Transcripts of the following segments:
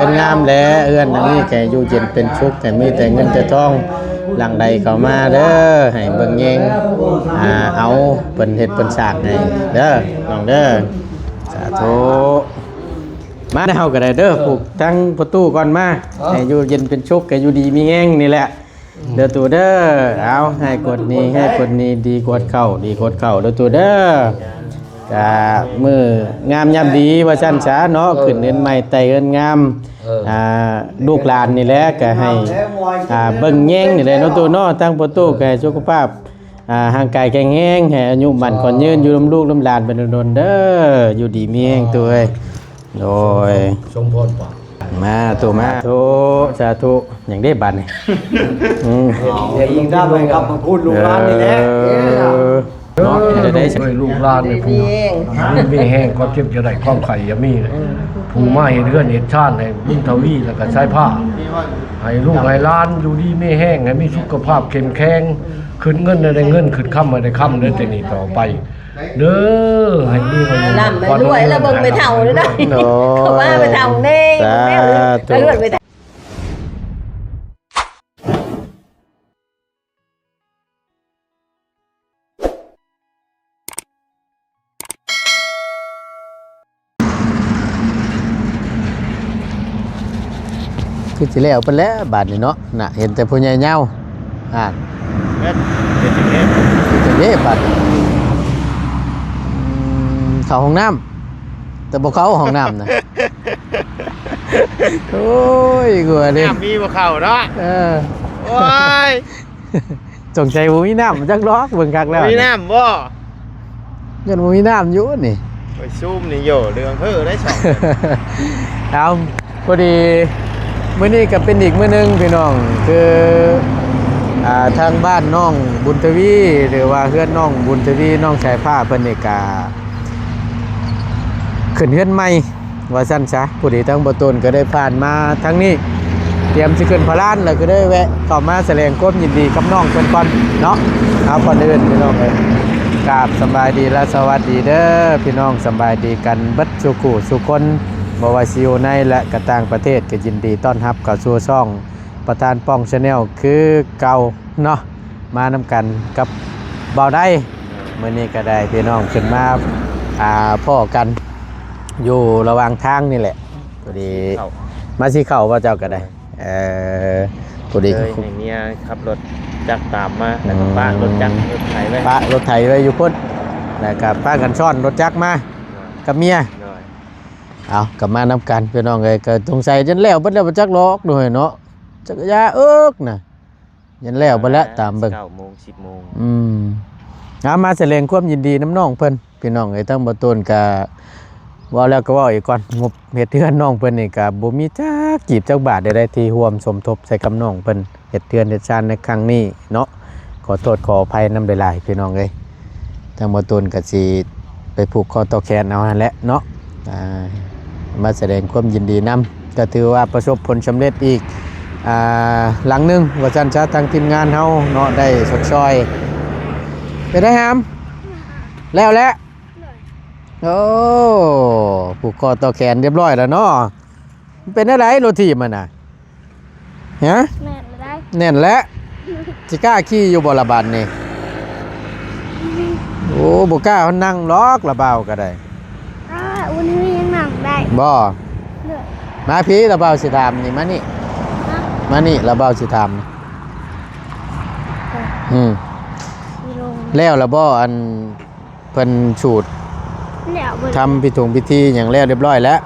เป็นงามและเอื้อนอันนี้แกอยู่เย็นเป็นชุกแต่มีแต่เงินแต่ทองหลังใดเข้ามาเด้อให้เบิ่งแยงเอาเพิ่นเฮ็ดเพิ่นสร้างให้เด้อน้องเด้อสาธุมาเฮาก็ได้เด้อปลูกทั้งประตูก่อนมาให้อยู่เย็นเป็นชุกแกอยู่ดีมีแฮงนี่แหละเด้อตู่เด้อเอาให้กดนี้ดีกดเข้าเด้อตู่เด้อกะมืองามยามดีว่าซั่นซะเนาะขึ้นเงินใหม่ไต่เงินงามลูกหลานนี่แหละก็ให้เบิ่งแยงนี่แหละเนาะตัวเนาะตั้งประตูแก่สุขภาพร่างกายแข็งแรงให้อายุมั่นขวัญยืนอยู่ลำลูกลำหลานเป็นโดนเด้ออยู่ดีมีแรงตัวเอ้ยโดยสมพรป่ะมาตัวมาสาธุอย่างได้บัดนี่เดี๋ยวยิงได้เลยครับมาพูดลูกหลานนี่แหละเนาะได้ด้วยลูกหลานในผู้มีแห้งก็เจ็บจะได้ความไข่ยามีเลยผู้มาเห็นเรื่องเห็นชาติในบุญทวีแล้วก็ใช้ผ้าให้ลูกให้หลานอยู่ดีไม่แห้งให้มีสุขภาพเข้มแข็งขึ้นเงินได้เงินขึ้นค่ำได้ค่ำได้แต่นี่ต่อไปเด้อให้มีเงินลำไปด้วยแล้วเบิ่งไปเท่าเลยได้เขาว่าไปเท่าเน่แล้วเลือดไปคือสิแล้วเพิ่นแล้วบาดนี่เนาะน่ะเห็นแต่ผู้ใหญ่เหย้าเฮ็ดจังได๋บาดเข้าห้องน้ำแต่บ่เข้าห้องน้ำนะโอ้ยกลัวดิน้ำมีบ่เข้าเนาะโอ้ยสงสัยบ่มีน้ำจักดอกเบิ่งคักแล้วมีน้ำบ่ยันบ่มีน้ำอยู่นี่ไปซูมนี่โยเรื่องเพ้อได้สองเอาพอดีมื้อนี้ก็เป็นอีกมื้อนึงพี่น้องคือทางบ้านน้องบุญทวีหรือว่าเฮือนน้องบุญทวีน้องชายผ้าเพิ่นนี่ก็ขึ้นเฮือนใหม่ว่าซั่นซะผู้ใดทั้งบ่ต้นก็ได้ผ่านมาทางนี้เตรียมสิขึ้นพระลานแล้วก็ได้แวะเข้ามาแสดงความยินดีกับน้องเพิ่นก่อนเนาะเอาก่อนอื่นพี่น้องเอ้ยกราบสบายดีและสวัสดีเด้อพี่น้องสบายดีกันเบิดทุกคู่ทุกคนบ่ว่าสิอยู่ในและก็ต่างประเทศก็ยินดีต้อนรับเข้าสู่ช่องประธานป้อง Channel คือเก่าเนาะมานำกันกับเบาได้มื้อนี้ก็ได้พี่น้องขึ้นมาพ่อกันอยู่ระหว่างทางนี่แหละพอดีมาสิเข้าว่าเจ้าก็ได้พอดีให้เมียขับรถจักรตามมาแล้วก็ป้ารถจักรรถไถไว้ป้ารถไถไว้อยู่พุ่นแล้วก็ป้ากันซ่อนรถจักรมากับเมียเอากลับมานำกันพี่น้องเอ้ยก็สงสัยจนแล้วเบิดแล้วบ่จักล็อกด้วยเนาะจักรยานน่ะยันแล้วบ่แล้วตามเบิ่ง 9 โมง 10 โมงมาแสดงความยินดีน้ำน้องเพิ่นพี่น้องเอ้ยทั้งบ่ต้นก็เว้าแล้วก็เว้าอีกก่อนงบเฮ็ดเทือนน้องเพิ่นนี่ก็บ่มีจักกีบจักบาทใดๆที่ร่วมสมทบใส่กับน้องเพิ่นเฮ็ดเทือนเฮ็ดชานในครั้งนี้เนาะขอโทษขออภัยนำหลายๆพี่น้องเอ้ยทั้งบ่ต้นก็สิไปผูกคอต่อแขนเอานั่นแหละเนาะมาแสดงความยินดีนำก็ถือว่าประสบผลสำเร็จอีกหลังนึงว่าจันทร์ทางทีมงานเฮาเนาะได้สดซอยไปได้หามแล้วโอ้ผูกคอต่อแขนเรียบร้อยแล้วเนาะเป็นอะไรรถถีบมันน่ะฮะแน่นแล้วสิกล้าขี่อยู่บ่ละบาดนี่โอ้บ่กล้านั่งล็อกละเบาก็ได้วันนี้ยังนั่งได้บ่มาพี่ละเบาสิถามนี่มานี่ละเบาสิถามแล้วละบ่อันเพิ่นสูตรทำพิธีอย่างแล้วเรียบร้อยแล้ว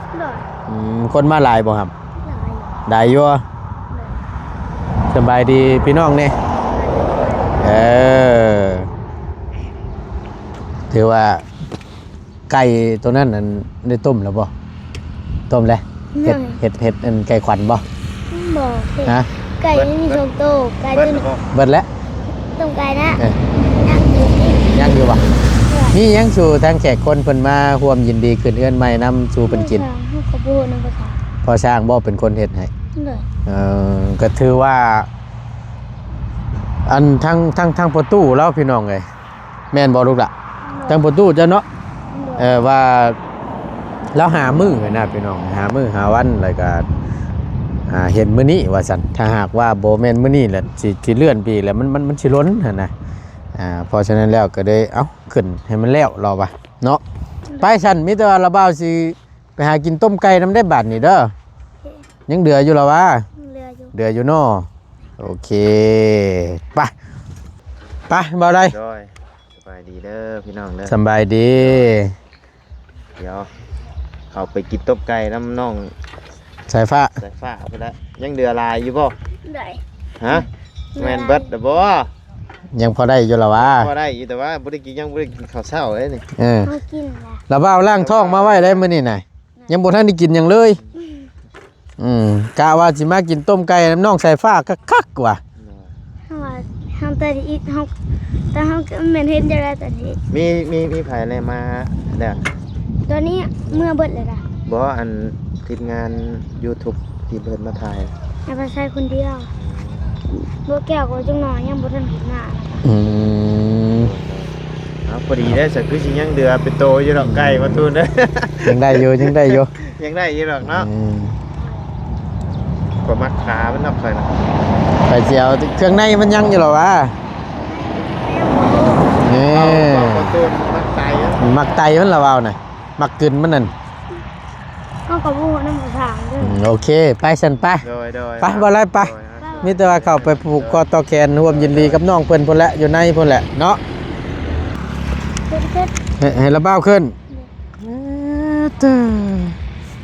คนมาหลายบ่ครับได้อยู่สบายดีพี่น้องนี่ถือว่าไก่ตัวนั้นได้ต้มแล้วบ่ต้มแล้วเห็ดไก่ขวัญบ่ฮะไก่ไม่มีโซโต้ไก่ตัวนึงเบิดแล้วต้มไก่นะยังอยู่บ่มียังสู่ทางแขกคนเพิ่นมาร่วมยินดีขึ้นเอื้อนใหม่นำสู่เพิ่นกินพอสร้างบ่เป็นคนเฮ็ดให้ก็ถือว่าอันทั้งประตูแล้วพี่น้องเอ้ยแม่นบ่ลูกล่ะทั้งประตูเจ้าเนาะว่าแล้วหามื้อนะพี่น้องหามื้อหาวันแล้วก็ เห็นมื้อนี้ว่าซั่นถ้าหากว่าบ่แม่นมื้อนี้แหละสิเลื่อนไปอีกแล้วมันสิล้นหั่นน่ะเพราะฉะนั้นแล้วก็ได้เอ้าขึ้นให้มันแล้วรอว่าเนาะไปซั่นมีแต่ว่าระบ่าวสิไปหากินต้มไก่นำได้บาดนี่เด้อยังเดืออยู่แล้ววะเดืออยู่เนาะโอเคไปบ่ได้ โดยสบายดีเด้อพี่น้องเด้อ สำบายดี เดี๋ยวเอาไปกินต้มไก่น้ำน้อง สายฟ้า สายฟ้าไปแล้วยังเดือลายอยู่บ่ ได้ ฮะแมนเบิดเด้อบ่ ยังพอได้อยู่แล้ววะ พอได้อยู่แต่ว่าบ่ได้กินยังบ่ได้กินข้าวเช้าเลยนี่ เขากินละ ระบ่าวล่างท้องมาไว้ได้มื้อนี้น่ะยังบ่ทันได้กินหยังเลยกะว่าสิมากินต้มไก่น้ำน้องสายฟ้าคักๆว่ะ เขาว่าเขาแต่อีกเขาแต่เขาเหมือนเห็นจะได้แต่ที่ มีไผอะไรมาเด้อ ตอนนี้เมื่อเบิดเลยล่ะ บ่อันทีมงาน YouTube ที่เพิ่นมาถ่าย ให้ไปใช้คนเดียวบัวแก้วก็จังหน่อยยังบ่ทันเห็นหน้า อืม เอาพอดีได้อสักคือสิยังเดือเป็นโตอยู่ดอกไก่มาตูนเด้อ ยังได้อยู่ ยังได้อยู่ดอกเนาะ อืม ก็มักขามันนอกไปนะ ไปเจียวเครื่องในมันยังอยู่เหรอวะนี่ เอาประตูมักใจอะ มักไตมันละวาวน่ะมักกึนมันนั่น เขาก็บ่นำบ่ถามเด้อ โอเคไปสันไป โดย ไปบ่ไรไป มีแต่ว่าเข้าไปผูกคอต่อแขนร่วมยินดีกับน้องเพิ่นพุ่นแหละอยู่ในพุ่นแหละเนาะ เพิ่น ให้ระเบ้าขึ้น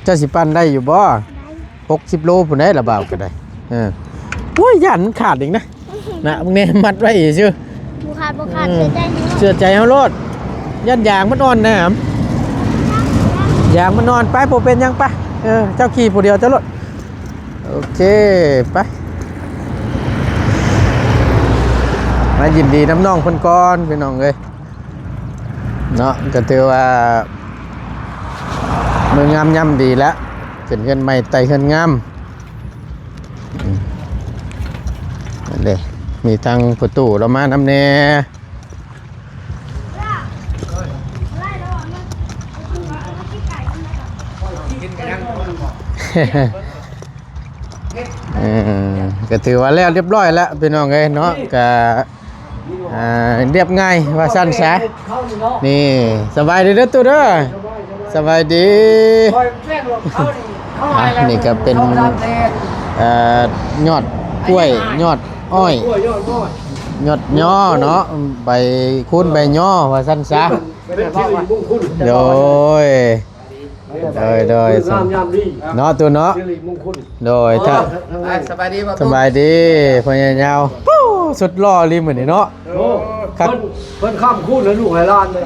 เจ้าสิปันได้อยู่บ่60 โลพุ่นได้ระเบ้าก็ได้โอ้ยยันขาดอีกนะนะมึงเนี่ยมัดไว้อีกซื่อ บ่ขาดเสียใจอยู่ เชื่อใจเฮาโลดยันยางมันอ่อนนะหำยางมันอ่อนไปบ่เป็นหยังไปเจ้าขี่ผู้เดียวเจ้ารถโอเคไปมายินดีน้ำน้องเพิ่นก่อนพี่น้องเอ้ยเนาะก็ถือว่ามืองามย่ำดีแล้วขึ้นเฮือนใหม่ไต่เฮือนงามนั่นเด้มีทางประตูเรามานำแน่ ก็ถือว่าแล้วเรียบร้อยแล้วพี่น้องเอ้ยเนาะก็เรียบง่ายว่าสั้นซะนี่สบายดีเด้อตัวเด้อสบายดีนี่ก็เป็นยอดกล้วยยอดอ้อยยอดย่อเนาะใบคูนใบย่อว่าสั้นซะโดยเนาะตัวเนาะโดยถ้าสบายดีพญายาวสุดล่อริมเหมือนนี่เนาะครับ เพิ่นข้ามคู่แล้วลูกให้ล้านเลย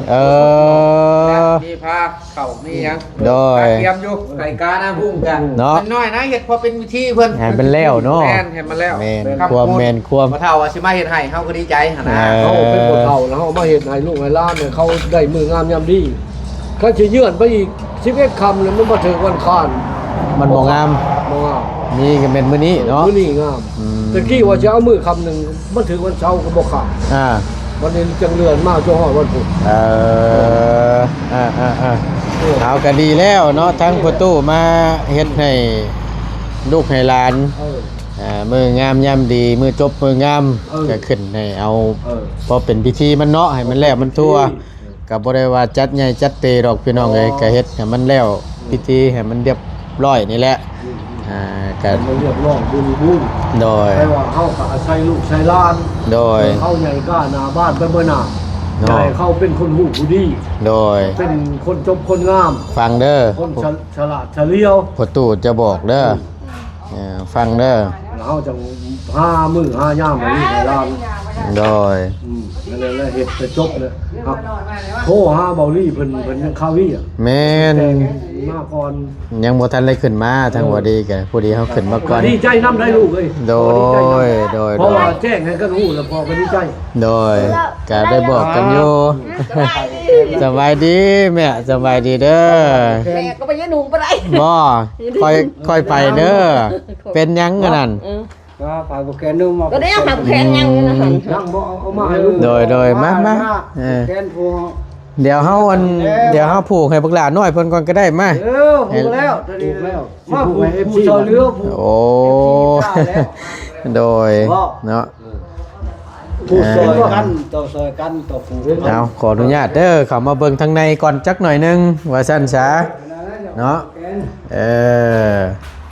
มีพาเข่ามียัง โดย เตรียมอยู่ไก่กาหน้าพุ่งกัน เนาะ มันน้อยนะเห็ดพอเป็นวิธีเพิ่น แหนเป็นแล้วเนาะ แม่นเห็นมาแล้ว แมนความแมนความ พอเท่าว่าสิมาเฮ็ดให้เฮาก็ดีใจหั่นนะ เขาเป็นคนเฒ่าแล้วเขามาเห็นให้ลูกให้ล้านเนี่ยเขาได้มืองามยามดีเขาจะเยื่อนไปอีก11คำแล้วมันมาถึงวันคาน มันบ่งาม บ่งาม นี่ก็เป็นมื้อนี้เนาะ มื้อนี้งามตะกี้ว่าจะเอามือคำหนึ่งมันถึงวันเช้าก็บ่ขาด วันนี้จังเรือนมากจนฮอดวันพุธ เอาก็ดีแล้วเนาะทั้งประตูมาเฮ็ดให้ลูกให้หลานมืองามยามดีมือจบมืองามก็ขึ้นให้เอาพอเป็นพิธีมันเนาะให้มันแล้วมันทั่วก็บ่ได้ว่าจัดใหญ่จัดเตดอกพี่น้องเอ้ยก็เฮ็ดให้มันแล้วพิธีให้มันเรียบร้อยนี่แหละก็ มันเรียบร้อยบุญ โดย แต่ว่าเขาก็อาศัยลูกใช้หล้าน โดย เขาใหญ่กล้าหน้าบ้านไปเบิ่หน้า เนาะ ใหญ่เขาเป็นคนหูผู้ดี โดย เป็นคนจบคนงาม ฟังเด้อ คนฉลาดเฉลียว ประตูจะบอกเด้อฟังเด้อ แล้วเขาจะ5 มื้อ5 ยามมานี่ให้หล้าน โดย นั่นแหละเฮ็ดจะจบเลยครับโทรหาเบาลี่เพิ่นยังข้าววี่อ่ะ แม่น แต่มาก่อน ยังบ่ทันได้ขึ้นมาทางบ่ดีกันผู้ดีเขาขึ้นมาก่อน ดีใจนำได้ลูกเอ้ย โดย เพราะว่าแจ้งให้กันรู้แล้วพอก็ดีใจ โดยก็ได้บอกกันอยู่ สบายดีแม่สบายดีเด้อ แม่ก็ไปยืนหนุ่มไปได้ บ่ค่อยไปเด้อเป็นหยังกันนั่น ก็ฝากโปรแกรมนึงมา ก็ได้หักแพงยังนะฮะ ยังบ่เอามาให้ลูก โดยมา แกนพว เดี๋ยวเฮาผูกให้บักหลาน้อยเพิ่นก่อนก็ได้มา ผูกแล้วผูกแล้วมาผูกให้ FC ซอยเรือผูก โอ้ โดยเนาะ ผูกซอยกันต่อซอยกันต่อผูก เอาขออนุญาตเด้อเข้ามาเบิ่งทางในก่อนจักหน่อยหนึงว่าซั่นซะเนาะ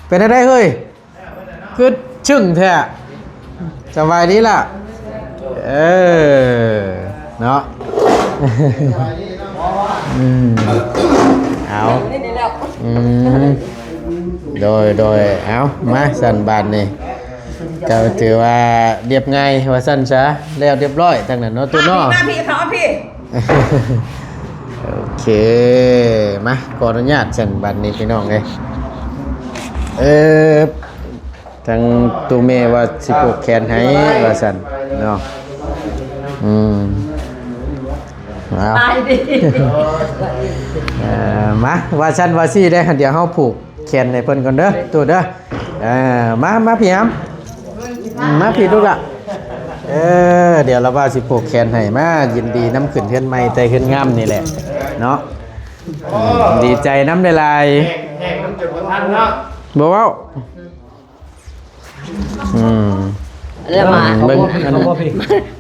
เป็นอะไรเฮ้ยคือชึ่งแท้สบายดีล่ะเนาะเอาโดยเอามาสั่นบานนี่ก็ถือว่าเรียบง่ายว่าสั่นซะแล้วเรียบร้อยทั้งนั้นเนาะตัวเนาะพี่ขอพี่โอเคมาขออนุญาตสั่นบานนี้พี่น้องเลยทางตูเมว่าสิปลูกแขนให้ว่าสั่นเนาะตายดิมาว่าฉันว่าซี่ได้เดี๋ยวเฮาผูกแขนให้เพิ่นก่อนเด้อตัวเด้อมาพี่ครับมาพี่ลูกล่ะเดี๋ยวเราว่าสิผูกแขนให้มายินดีน้ำขึ้นเทือนใหม่แต่ขึ้นงามนี่แหละเนาะดีใจน้ำได้ลายแห้งน้ำจุดบ่ทันเนาะบ่เว้าแล้วมา เบิ่ง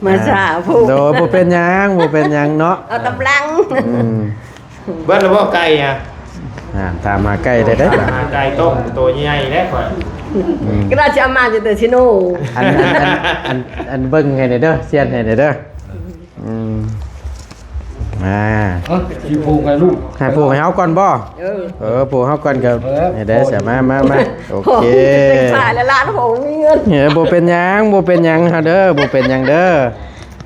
มาสาผู้ โดยบ่เป็นหยังเนาะเอาตำลังเบิ้ลบ่ไก่อ่ะถ้ามาใกล้ได้ไก่ต้มตัวใหญ่แล้วข่อยก็ได้จะมาจะเตชิโน่อันเบิ่งให้เด้อเสียนให้เด้อมาสิผูกให้ลูกให้ผูกให้เฮาก่อนบ่ผูกเฮาก่อนก็ให้ได้เสียมาโอเคขายแล้วร้านผมมีเงินบ่เป็นหยังเฮาเด้อบ่เป็นหยังเด้อ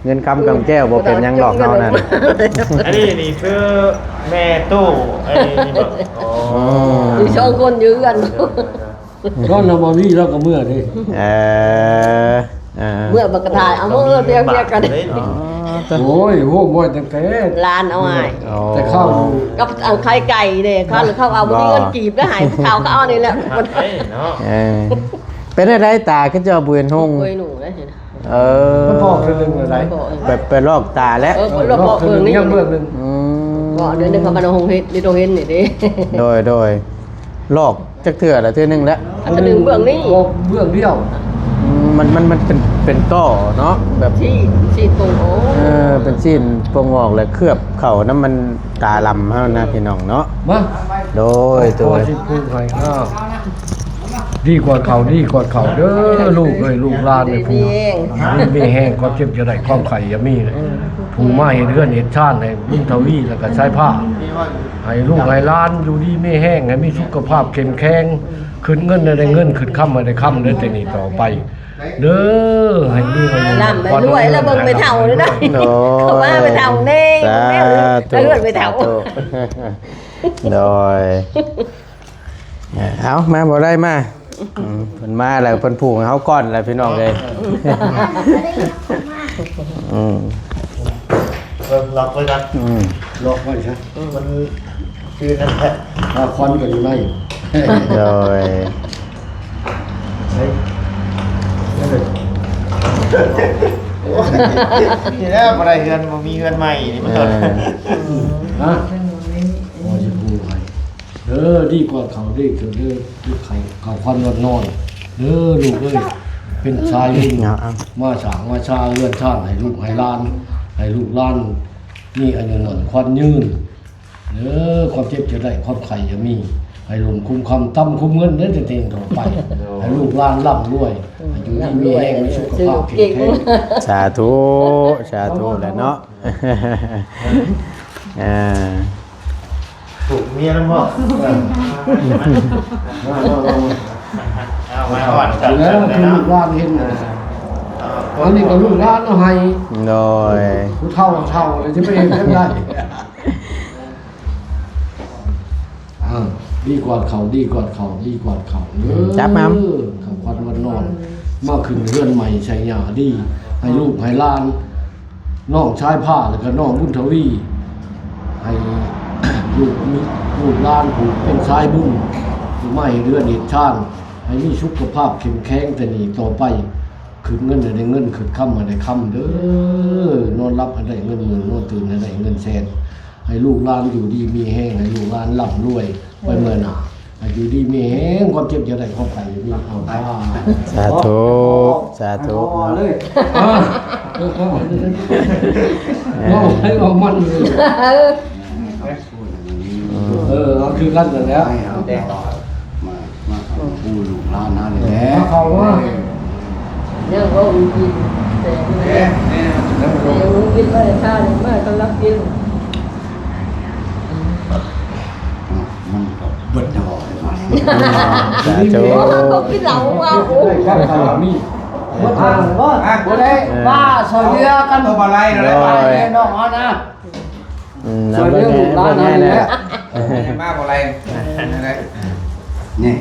เงินคำกำแก้วบ่เป็นหยังหรอกเฮานั่นอันนี้คือแม่ตู้ไอ้นี่บ่อยู่ช่องคนยื้อกันก็นำบ่มีแล้วก็เมื่อนี่เมื่อบักกระทายเอามือเรียกกันโอ้ยโหบ่ตั้งแต่ร้านเอาไว้แต่ข้าวกับไข่ไก่เด้ข้าวหรือข้าวเอาบ่มีเงินกีบแล้วหายข้าวก็เอานี่แหละเป็นอะไรตาขึ้นเจ้าบุญหงเว้ยหนูได้สิมันพอกเรื่องอะไรไปลอกตาแล้วลอกเบิ่งนี่ยังเบิ่งนึงก็เดือนนึงเขามาลงเฮ็ดนี่ตรงเฮ็ดนี่เด้โดยลอกจักเทื่อละเทื่อนึงแล้วอันนึงเบื้องนี้เบื้องเดียวมันเป็นต้อเนาะแบบชีดตรงเป็นชีนโปงออกแล้วเคลือบเข่าน้ำมันตาลำเฮานะพี่น้องเนาะมาโดยตัวที่พูดให้ดีกว่าเขาเด้อลูกเอ้ยลูกหลานนี่ผู้มีแห้งก็เจ็บจะได้ความไข่ยามีเลยผู้มาเฮ็ดเรือนเฮ็ดชาติให้บุญทวีแล้วก็ใช้ผ้าให้ลูกให้หลานอยู่ดีมีแห้งให้มีสุขภาพเข้มแข็งขึ้นเงินได้เงินขึ้นค่ำได้ค่ำเด้อแต่นี้ต่อไปเด้อให้มีเงินร่ำไปด้วยแล้วเบิ่งไปเฒ่าเลยได้เขาว่าไปเฒ่าแน่แม่เลือดไปเฒ่าโดยเอามาบ่ได้มาเพิ่นมาแล้วเพิ่นผูกให้เฮาก่อนแล้วพี่น้องเอ้ยล็อกไว้กันล็อกไว้ใช่มันชื่อนั่นแหละควันก็อยู่ในโดยนี่แล้วบ่ได้เฮือนบ่มีเฮือนใหม่นี่มันฮะบ่สิพูดให้ดีกว่าเขาเด้อเด้อไข่เขาควันนอนเด้อลูกเอ้ยเป็นชายลิงมาสางมาชาเลื่อนชาติให้ลูกให้หลานนี่อายุหนอนควันยืนความเจ็บจะได้ความไข่จะมีให้ลงคุ้มคำตั้มคุ้มเงินได้เต็มต่อไปให้ลูกหลานร่ำรวยอยู่ดีมีแห้งมีสุขภาพแข็งแรงสาธุแหละเนาะถูกเมียแล้วพ่อเอามาอ่อนจังแล้วลูกหลานเห็นอันนี้ก็ลูกหลานเอาให้โดยผู้เฒ่าเลยจะไปเองได้ดีกว่าเขาจับมั้มเขาควันวันนอนมาขึ้นเรือนใหม่ใช้ยาดีให้ลูกให้หลานน้องชายผ้าแล้วก็น้องบุญทวีให้ลูกมีลูกหลานผูกเป็นชายบุญไม่เรือนเด็ดชาติให้มีสุขภาพเข้มแข็งแต่นี่ต่อไปขึ้นเงินได้เงินขึ้นค่ำได้ค่ำเด้อนอนรับได้เงินหมื่นนอนตื่นได้เงินแสน ให้ลูกหลานอยู่ดีมีแห้งให้ลูกหลานร่ำรวยไปเมื่อหน้าให้อยู่ดีมีแห้งความเจ็บจะได้ความไข่มีเอาได้ สาธุสาธุ เลยให้เอามันเลยเอาคือกันนั่นแหละ มาผู้ลูกหลานนั่นแหละ เขาว่า เนี่ยก็มีกินแต่ยังรู้กินว่าข้าวเนี่ยแม่ก็รับกิน มันก็เบิดดอกมา สาธุ เขากินเหล้าว่าโอ้ ได้ความไข่มีว่าทางว่า บ่ได้ว่าซอยเรือกันบ่อะไรอะไรไปน้องนะ น้ำเบิ่งแน่นะ มาบ่อะไรนี่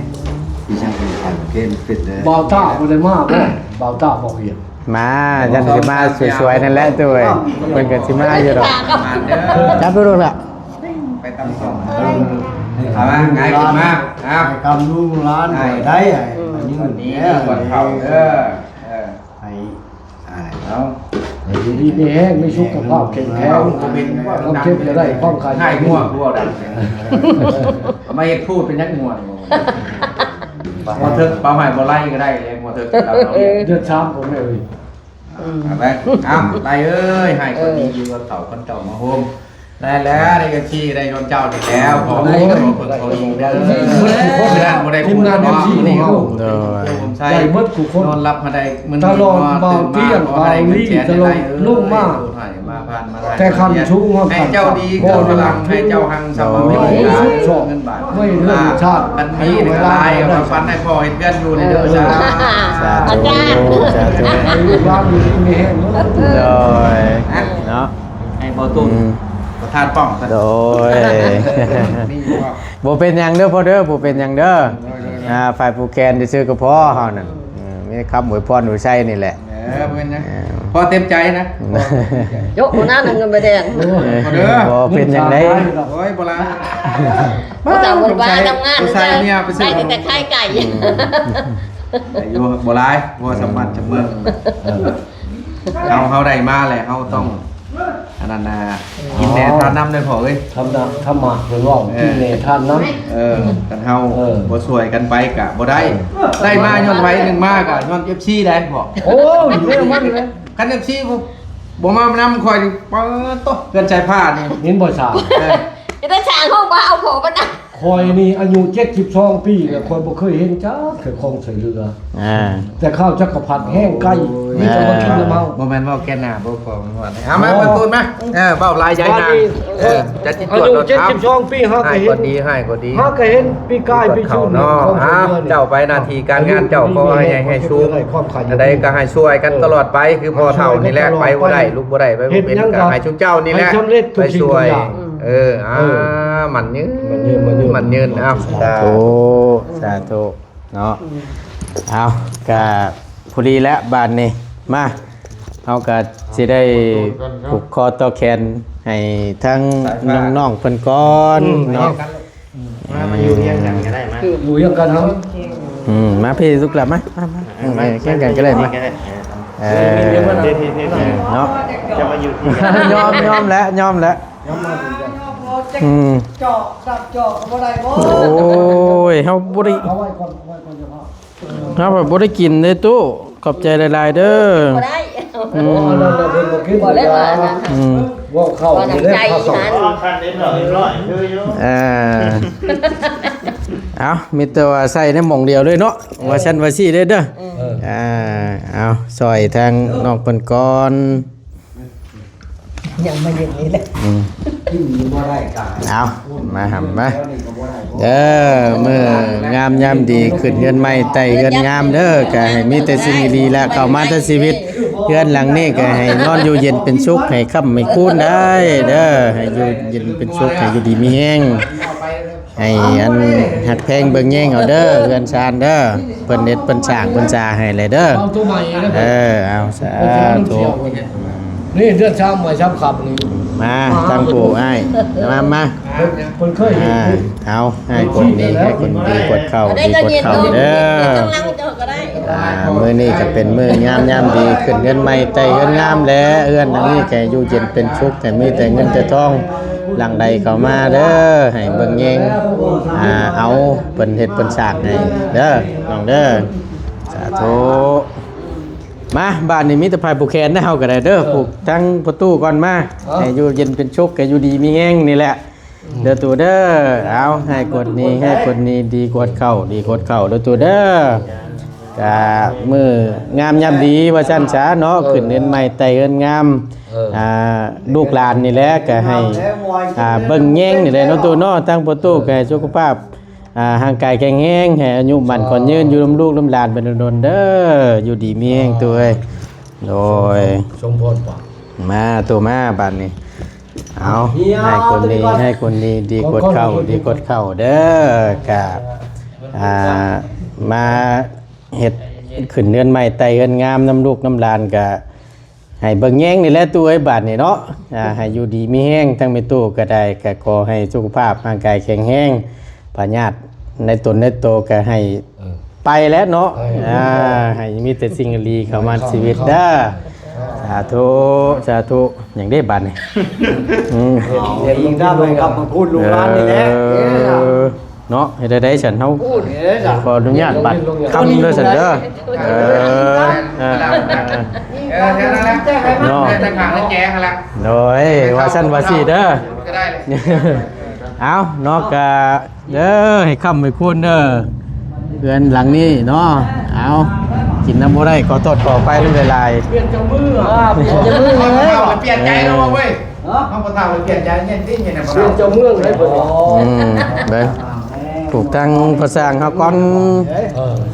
พี่ช่างเป็นการเกณฑ์fitเลย เบาตาบ่ได้มาบ่เบาตาบ่เห็น มาจันสิมาสวยๆนั่นแหละตัวเองเพิ่นก็สิมาอยู่ดอก มาเด้อ จับดูล่ะ ไปตำส่งเอามาง่ายขึ้นมาครับ กำลูกร้านหน่อยได้ไอ้อันนี้มัน นี่ เนี่ย ก่อนเข้าเด้อไอ้อะไร เอา อยู่ดีมีแห้งไม่สุขภาพแข็งแรงความเจ็บจะได้ความไข่ ให้ง่วงกูเอาดังมาเฮ็ดพูดเป็นยักง่วงบ่ถึกเป้าหมายบ่ไล่ก็ได้เลยบ่ถึกเราเอา เดือดช้ำผมไม่เอ่ย เอาไปเอาไล่เอ้ยให้คนดีอยู่กับเต่าคนเจ้ามาโฮมได้แล้วได้กันที่ได้คนเจ้าได้แล้วขอให้กับคนเขาอีกเด้อบ่ได้บ่ได้ ทีมงาน บ่ ที่ นี่ เขา โดย ผมใช้ ได้เบิดกูคน นอนรับมาได้มื้อ ตลอดเบาเตี้ยนเบาลี่ตลอดลุ่มมาก มาผ่านมา แต่คันชูงว่า ให้เจ้าดีเกิดพลังให้เจ้าหังสมมิตรเงินบาท ไม่เรื่องชาติ มันมีเวลาเอาฟันให้พ่อเห็นเพื่อนอยู่ในเด้อจ้า สาธุสาธุ ลูกหลานอยู่ดีมีแห้ง โดยเนาะ ให้บ่ตุ้มประธานป้อง โดย นี่ว่า บ่เป็นหยังเด้อพ่อเด้อบ่เป็นหยังเด้อฝ่ายผู้แคนได้ซื้อกับพ่อเฮานั่นมีคำอวยพรหนูใช้นี่แหละ เป็นยังพอเต็มใจนะ ยกหัวหน้าเงินไปแดง บ่เป็นหยังได้ โอ้ยโบราณ ผู้สาวบนบ้านทำงาน ผู้ชายเนี่ยไปซื้ ได้ อ แต่ไข่ไก่ อยู่โบราณบัวสมบัติจำเมืองเขาได้มาแหละเขาต้องอันนั้นนะกินแหน่ทานน้ำเลยพอเอ้ย ทำมาเพื่อว่ากินเนทานน้ำ กันเฮาบ่สวยกันไปกะบ่ได้ได้มาย้อนไว้หนึ่งมากะย้อน FC ได้บ่ โอ้ยเรื่องมันเลย คัน FC บ่มานำคอยเปิดโตเกินใจผ้านี่ เห็นบ่ชา จะได้ช่างห้องบ้าเอาของมานั่ง คอยนี่อายุ72ปีแล้วคอยบ่เคยเห็นจ้าเคยคลองใส่เรือ แต่ข้าวจักรพรรดิแห้งไก่มีแต่มากินน้ำเมา บ่แม่นว่าแกหน้าบ่พอมันว่าเอามาเปิดตูนมาเว้าลายใหญ่นางจะจิต อา ตรวจ ยุ รถครับ 72ปีฮะ ให้ ก็ ก็ เห็น ดีให้ก็ดี ฮะก็เห็นปีกายปีชุน เนาะเจ้าไปหน้าที่การงานเจ้าก็ให้ชูจะได้ก็ให้ช่วยกันตลอดไปคือพอเฒ่านี่แหละไปบ่ได้ลูกบ่ได้ไปบ่เป็นก็ให้ชุเจ้านี่แหละไปช่วยมันยืนเอา สาธุสาธุเนาะเอาก็พอดีแล้วบาดนี้มาเฮาก็สิได้ผูกคอต่อแขนให้ทั้งน้องๆเพิ่นก่อนเนาะ มาอยู่เรียงกันก็ได้มา อยู่ยังกันครับ มาพี่สุกลับมาแข่งกันก็ได้มาเนาะ จะมาอยู่ที่ ยอมแล้วยอมแล้วเจาะดับเจาะก็บ่ได้บ่ โอ้ยเฮาบ่ได้ เอาไว้ก่อนจะพา เฮาบ่ได้กินเด้ตู้ขอบใจหลายๆเด้อ บ่ได้ อ๋อนั่นน่ะเป็นบ่กิน บ่ได้ว่านั้น ว่าเข้า ว่า ไม่ น้ำ ได้ ใจ ข้าวสอง ฉัน คันนิดหน่อยร้อยคืออยู่ เอามีแต่ว่าใส่ในหม่องเดียวเลยเนาะว่าฉันว่าซี่เด้อเอาซอยทางน้องเพิ่นก่อน ยังมาอย่างนี้แหละ ที่บ่ได้กาย เอามาหำมาเด้อมื้องามยามดีขึ้นเงินใหม่ไต่เงินงามเด้อก็ให้มีแต่สิ่งดีๆและเข้ามาในชีวิตเฮือนหลังนี้ก็ให้นอนอยู่เย็นเป็นสุขให้ค่ำให้คูนได้เด้อให้อยู่เย็นเป็นสุขให้อยู่ดีมีแฮงให้อันหักแพงเบิ่งแย่งเอาเด้อเฮือนชานเด้อเพิ่นเฮ็ดเพิ่นสร้างเพิ่นสาให้เลยเด้อ เอาตัวใหม่นะ เอาสาธุ นี่เดือนช้ำใหม่ช้ำขับนี่ มาตั้งปู่ให้มา คนเคยเห็น เอาให้คนดีให้คนดีกดเข้า ได้ ดี ก็ กด เย็น เข้า ลง เด้อ กำลังเจอก็ได้ มื้อนี้ก็เป็นมื้องามยามดีขึ้นเงินใหม่ไต่เงินงามแล้วเอื้อนอันนี้แกอยู่เย็นเป็นสุขแต่มีแต่เงินแต่ทอง หลังใดเข้ามาเด้อให้เบิ่งแยงเอาเพิ่นเฮ็ดเพิ่นสร้างให้เด้อน้องเด้อสาธุมาบ้านนี้มีแต่พายผูกแขนได้เฮาก็ได้เด้อผูกทั้งประตูก่อนมาให้อยู่เย็นเป็นชุกก็อยู่ดีมีแฮงนี่แหละเด้อตู่เด้อเอาให้กดนี้ให้กดนี้ดีกดเข้าดีกดเข้าเด้อตู่เด้อกะมืองามยามดีว่าซั่นซะเนาะขึ้นเดือนใหม่ไต่เอิ้นงามลูกหลานนี่แหละก็ให้เบิ่งแยงนี่แหละเนาะตู่เนาะทั้งประตูก็ให้สุขภาพห่างกายแข็งแรงให้อายุมั่นขวัญยืนอยู่ลำลูกลำหลานเป็นโดนเด้ออยู่ดีมีแรงตัวเอ้ยโดย สมพรปะ มาตัวมาบัดนี้เอาให้คนนี้ดีกดเข้าดีกดเข้าเด้อกะมาเฮ็ดขึ้นเดือนใหม่ไต่เอิ้นงามน้ำลูกน้ำหลานกะให้เบิ่งแยงนี่แหละตัวไอ้บาดนี่เนาะให้อยู่ดีมีแห้งทั้งแม่ตู้ก็ได้ก็ขอให้สุขภาพร่างกายแข็งแรงพญาติในตนในโตก็ให้ไปแล้วเนาะให้มีแต่สิ่งดีเข้ามาชีวิตเด้อสาธุสาธุอย่างได้บัดนี่ เดี๋ยวยิงได้ไปครับมาพูดลูกร้านนี่แหละ เนาะให้ได้ฉันเฮา พูดนี่แหละจ้ะ ขออนุญาตบัดคำเลยสันเด้อเนาะโดยว่าสั้นว่าสิเด้อเอาเนาะกะเด้อให้คำให้คุณเด้อเพื่อนหลังนี้เนาะเอากินน้ำบ่ได้ขอโทษขอไปเรื่องหลายๆ เปลี่ยนจมือเหรอ เปลี่ยนจะมือเลย เปลี่ยนใจแล้วเว้ยข้าวปลาเปลี่ยนใจเย็นดิ้นเย็นนะ เปลี่ยนเจ้าเมืองเลยเพิ่น เบิ่งถูกตั้งภาษาเฮาก่อน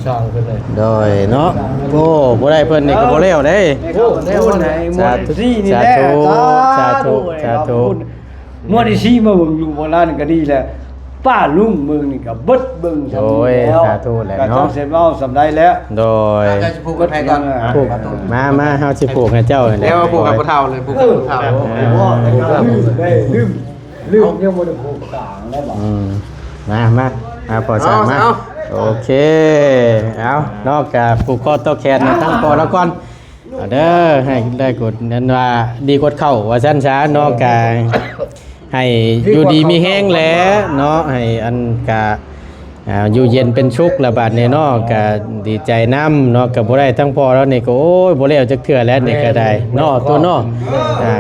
ช่างเป็นเลย โดยเนาะโอ้บ่ได้เพิ่นนี่ก็บ่แล้วเด้ โอ้เดี๋ยวไหนหมดที่นี่แหละ สาธุสาธุ หมดที่มาเบิ่งอยู่โบราณก็ดีแหละป้าลุงเมืองนี่ก็เบิดเบิ่ง โอ้ยสาธุแหละ ก็ เนาะ เสร็จเอาสำได้แล้ว โดย ผูกกันไปก่อน ผูกมาเฮาสิผูกให้เจ้านี่แหละ แล้วผูกกับผู้เฒ่าเลยผูกกับผู้เฒ่า ลืมยังบ่ได้ผูกกลางแล้วบ่ มาพอสร้างมาโอเคเอานอกจากผูกคอต่อแขนตั้งคอแล้วก่อนเอาเด้อให้ได้กดนั้นว่าดีกดเข้าว่าซั่นซะนอกจากให้อยู่ดีมีแห้งแหล้วเนาะให้อันกะอยู่เย็นเป็นชุกระบาดในเนาะกะดีใจน้ำเนาะกับบ่ได้ทั้งพ่อแล้วนี่ก็โอ้ยบ่แล้วจักเทื่อแล้วนี่ก็ได้เนาะตัวเนาะ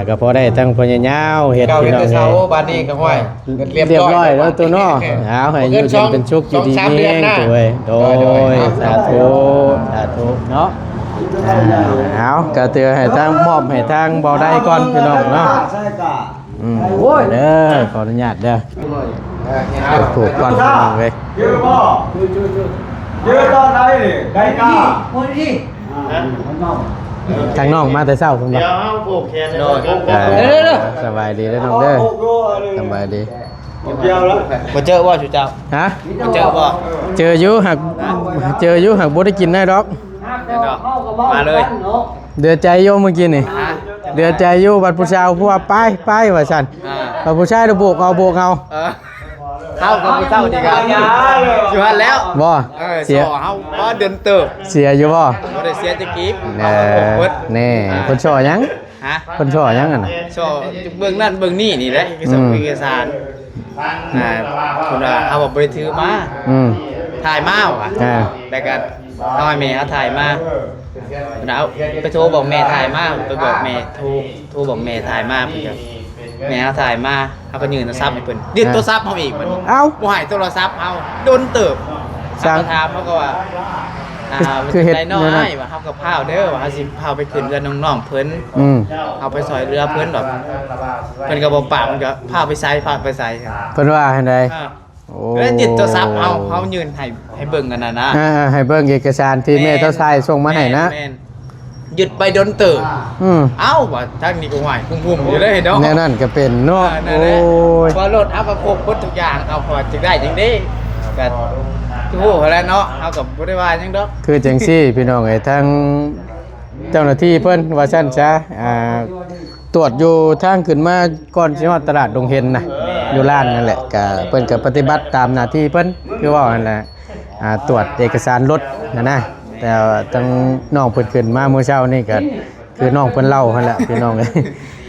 ก็พอได้ทั้งพ่อใหญ่ยาวเฮ็ด เก่า พี่ เห็น น้อง แต่ ไง เช้าบ้านนี้ก็ห้อย เรียบร้อยแล้วตัวเนาะเอาให้อยู่เย็นเป็นชุกอยู่ดีมีแห้งตัวเอ้ยโดยสาธุสาธุเนาะเอาก็เตือนให้ทางมอบให้ทางเบาได้ก่อนพี่น้องเนาะ ใช่กะ โอ้ยเด้อขออนุญาตเด้อถูกก่อนพี่น้องเว้ย เยอะบ่เยอะตอนไหนนี่ไก่กาโอ้ยดิ ทางน้องมาแต่เช้าคุณบ่ เดี๋ยวเอาผูกแขนโดย สบายดีเด้อน้องเด้อสบายดี เดียวแล้ว มาเจอว่าชูเจ้า ฮะ มาเจอว่า เจออยู่หักบ่ได้กินได้ดอก มาเลย เดือดใจอยู่เมื่อกี้นี่เดือดใจอยู่บัดผู้ชายผู้ว่าไปว่าซั่นบัดผู้ชายโบกเอา เข้ากับเจ้าดีกันอยู่หันแล้ว บ่ เสียเฮาก็เดินเติบ เสียอยู่บ่ บ่ได้เสียจะกีบ แน่คนช่อยัง ฮะ คนช่อยังอ่ะน่ะ ชอเบื้องนั่นเบื้องนี่นี่แหละเอกสารคุณเอาบอกไปถือมา ถ่ายมาว่ะแล้วก็เอาให้แม่เขาถ่ายมาแล้วไปโทรบอกแม่ถ่ายมาไปบอกแม่โทรบอกแม่ถ่ายมาเพิ่นก็แม่เขาถ่ายมาเขาก็ยืนโทรศัพท์ให้เพิ่นยึดโทรศัพท์เฮาอีกมัน เอ้า บ่ให้โทรศัพท์เฮาโดนเติบ สร้าง เขาถามเขาก็ว่าคือเฮ็ด ได้น้อยว่าเฮากับพาวเด้อว่าเฮาสิพาไปขึ้นเรือน้องๆเพิ่น เอาไปซอยเรือเพิ่นแบบเพิ่นก็บ่ปากมันก็พาไปไสครับ เพิ่นว่าให้ได้ โอ้ แล้วติดโทรศัพท์เอายืนให้เบิ่งกันนะ ให้เบิ่งเอกสารที่แม่เจ้าชายส่งมาให้นะ แม่หยุดไปโดนเติบเอ้าว่าทางนี้ก็หวายพุ่มๆอยู่เลยเนาะ แน่นั่นก็เป็นเนาะโอ้ย ว่ารถเอาก็ครบหมดทุกอย่างเอาพอจึงได้จังนี้ก็โอ้โหแล้วเนาะเอากับบ่ได้ว่าหยังดอก คือจังซี่พี่น้องไอ้ทั้งเจ้าหน้าที่เพิ่นว่าซั่นซะตรวจอยู่ทางขึ้นมาก่อนสิฮอดตลาดดงเห็นน่ะอยู่ร้านนั่นแหละก็เพิ่นก็ปฏิบัติตามหน้าที่เพิ่นคือว่านั่นแหละตรวจเอกสารรถนะแต่ว่าทั้งน้องเพิ่นขึ้นมาเมื่อเช้านี่ก็คือน้องเพิ่นเล่าหั่นแหละพี่น้อง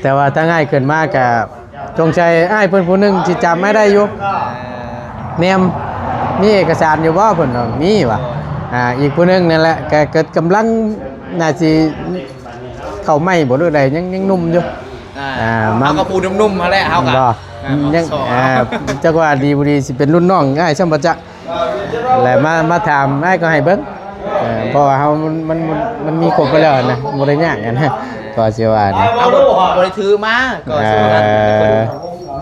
แต่ว่าถ้าง่ายขึ้นมาก็ จงใจอ้ายเพิ่นผู้หนึงสิจำไม่ได้อยู่แนมมีเอกสารอยู่บ่เพิ่นว่ามีว่ะอีกผู้หนึงนั่นแหละแกเกิดกำลังน่าสิเข้าใหม่บ่หรือใดยังหนุ่มอยู่มา เฮาก็พูดนุ่มๆมาแหละเฮาก็ บ่ยังจักว่าดีบ่ดีสิเป็นรุ่นน้องอ้ายซ้ํบ่จ๊ะแล้วมาถามอ้ายก็ให้เบิ่งเพราะว่าเฮามันมีครบไปแล้วนะบ่ได้ยากกันนะก็สิว่านี่ เอาบ่ได้ถือมาก็สิว่านั้น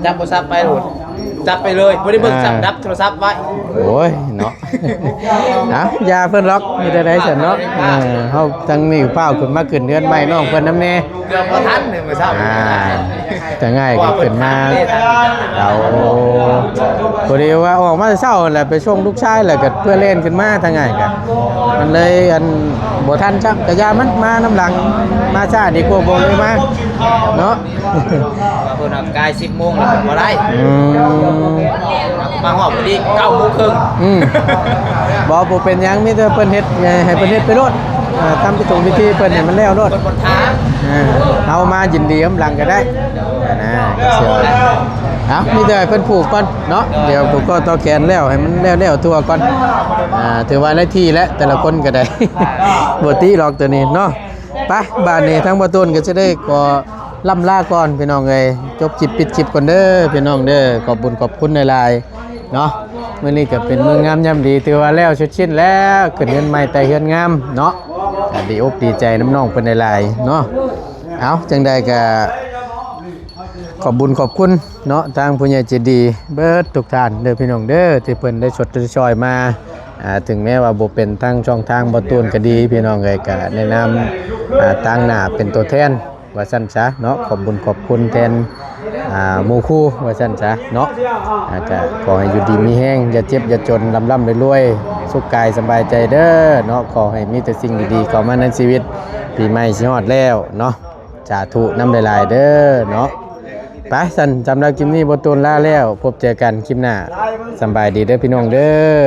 จับโทรศัพท์ไปโหลดจับไปเลยบ่ได้เบิ่งจับดับโทรศัพท์ไว้ โอ้ยเนาะ อย่าเพิ่นล็อกมีแต่ได้ซั่นเนาะเฮาทั้งนี้เป้าขึ้นมาขึ้นเดือนใหม่น้องเพิ่นนำแน่ เกือบบ่ทันเลยมื้อเช้า แต่ง่ายก็ขึ้นมาเอาพอดีว่าออกมาเช้าแหละไปส่งลูกชายแล้วก็เพื่อเล่นขึ้นมาทางง่ายก็มันเลยอันบ่ทันจักกะยามันมาน้ำหลังมาช้าดีกว่าบ่เลยมาเนาะ เพิ่นกาย 10:00 นแล้วบ่ได้มาฮอดพอดี 9:30 บ่เป็นหยังมีแต่เพิ่นเฮ็ดให้เพิ่นเฮ็ดไปโลดทำพิธีพิธีเพิ่นให้มันแล้วโลด เพิ่นบ่ถาม เอามายินดีกำลังก็ได้นะเสียวมีแต่เพิ่นผูกก่อนเนาะเดี๋ยวผูกก็ต่อแขนแล้วให้มันแล้วทั่วก่อนถือว่าได้ที่แล้วแต่ละคนก็ได้ บ่ตีหรอกตัวนี้เนาะไปบ้านนี้ทั้งบ่ต้นก็จะได้ก็ล่ำลาก่อนพี่น้องเอ้ยจบคลิปปิดคลิปก่อนเด้อพี่น้องเด้อขอบคุณหลายๆเนาะมื้อนี้ก็เป็นมื้องามยามดีถือว่าแล้วชุดชิ้นแล้วขึ้นเงินใหม่แต่เฮือนงามเนาะดีอกดีใจน้ำน้องเพิ่นหลายๆเนาะเอาจังใดก็ขอบคุณเนาะทางผู้ใหญ่ใจดีเบิดทุกท่านเด้อพี่น้องเด้อที่เพิ่นได้ชดได้ช่วยมาถึงแม้ว่าบ่เป็นทางช่องทางบ่ตูนก็ดีพี่น้องเอ้ยก็แนะนำตั้งหน้าเป็นตัวแทนว่าซั่นซะเนาะขอบคุณแทนหมู่คู่ว่าซั่นซะเนาะก็ขอให้อยู่ดีมีแห้งอย่าเจ็บอย่าจนร่ำรวยสุขกายสบายใจเด้อเนาะขอให้มีแต่สิ่งดีๆเข้ามาในชีวิตปีใหม่สิฮอดแล้วเนาะสาธุนำหลายๆเด้อเนาะไปสันจำได้คลิปนี้บ่ตูนลาแล้วพบเจอกันคลิปหน้าสบายดีเด้อพี่น้องเด้อ